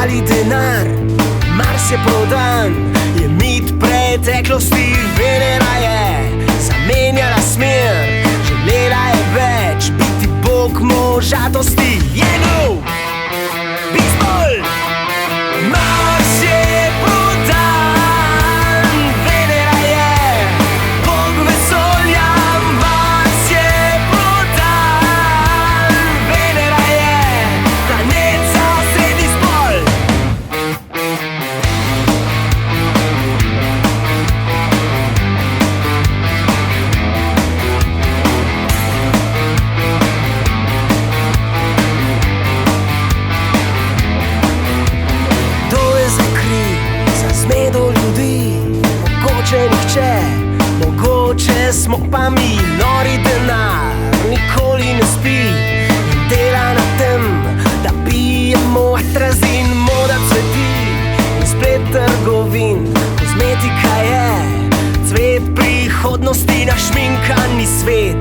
ali denar, Mars je prodan, je mit preteklosti. Venera je zamenjala smer, želela je več, biti bog možatosti. Njegov bizbol, Mars je prodan, Venera je bog vesolja. Mars je prodan, Venera je planet za srednji spol. Zmedo ljudi, mogoče nihče, mogoče smo pa mi. Nori denar nikoli ne spi in dela na tem, da pijemo atrazin. Moda cveti in splet trgovin, kozmetika je cvet prihodnosti, našminkani svet.